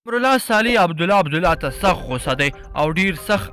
امرالله صالح عبدالله ته سخت غوسه دی او ډیر سخت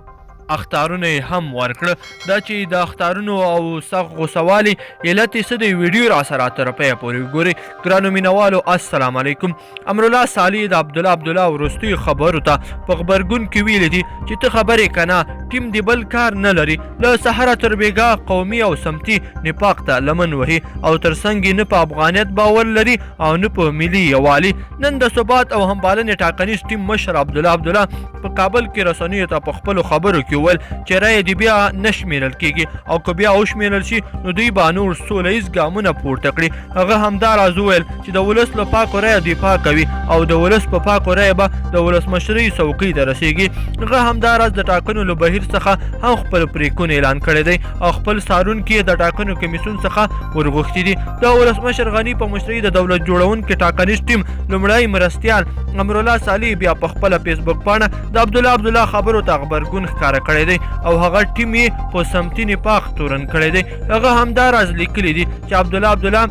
اخطارونه یې هم ورکړه. دا چې د اخطارونو او سخت غوسهوالي علت یې څه دی ویډیو راسره تر پایه پورې وګورئ. ګرانو مینوالو السلام علیکم. امرالله صالح د عبدالله وروستیو خبرو ته په غبرګون کې ویلي دي چې ته خبرې که نه ټیم دې بل کار نه لري، له سحره تر بېګاه قومي او سمتي نفاق ته لمن وهي او تر څنګ یې نه په افغانیت باور لري او نه په ملي یووالي. نن د ثبات او همپالنې ټاکنیز ټیم مشر عبدالله په کابل کې رسنیو ته په خپلو خبرو کې وویل چې رایې دې بیا نه شمېرل کېږي او که بیا وشمېرل شي نو دوی به نور سوله ییز ګامونه پورته کړي. هغه همداراز وویل چې د ولس له پاکو رایه دفاع کوي او د ولس په پاکو رایه به د ولسمشرۍ څوکۍ ته رسېږي. هغه همداراز د ټاکنو له بهیر څخه هم خپل پرېکون اعلان کړی دی او خپل څارونکي د ټاکنو کمیسیون څخه ورغوښتي دي. د ولسمشر غني په مشرۍ د دولت جوړونکي ټاکنیز ټیم لومړی مرستیال امرالله صالح بیا په خپله فیسبوک پاڼه د عبدالله خبرو ته غبرګون ښکاره کړی دی او هغه ټیم یې په سمتي نفاق تورن کړی دی. هغه همداراز لیکلی دي چې عبدالله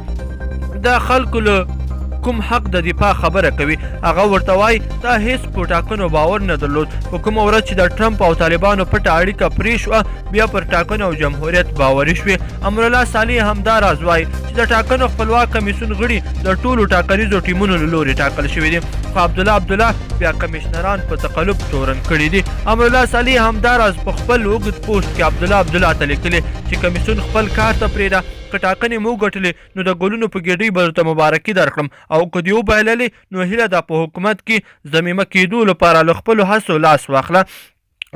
د خلکو له کوم حق د دفاع خبره کوي. هغه ورته وایي تا هیڅ په ټاکنو باور نه درلود. په کومه ورځ چې د ټرمپ او طالبانو پټه اړیکه پرې شوه بیا پر ټاکنو او جمهوریت باوري شوې. امرالله صالح همداراز وایي چې د ټاکنو خپلواک کمیسیون غړي د ټولو ټاکنیزو ټیمونو له لورې ټاکل شوي دي، خو عبدالله بیا کمیشنران په تقلب تورن کړي دي. امرالله صالح همداراز په خپل اوږد پوسټ کې عبدالله ته لیکلي چې کمیسیون خپل کار ته پرېږده، که ټاکنې مو وګټلې نو د ګلونو په ګېډۍ به درته مبارکي درکړم او که دې وبایللې نو هیله ده په حکومت کې ضمیمه کېدو لپاره له خپلو هڅو لاس واخله.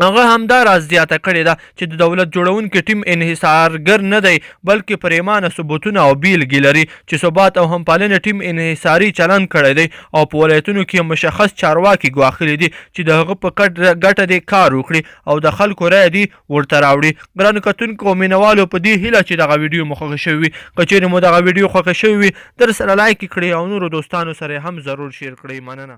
هغه همداراز زیاته کړې ده چې د دولت جوړونکي ټیم انحصارګر نه دی بلکې پرېمانه ثبوتونه او بیلګې لري چې ثبات او همپالنې ټیم انحصاري چلند کړی دی او په ولایتونو کې مشخص چارواکي ګواښلي دي چې د هغه په ګټه دې کار وکړي او د خلکو رایه دې ورته راوړي. ګرانو کتونکو او مینوالو په دې هیله چې دغه ویډیو مو خوښه شوې وي، که چیرې مو دغه ویډیو خوښه شوې وي درسره لایک یې کړئ او نورو دوستانو سره هم ضرور شیر کړئ. مننه.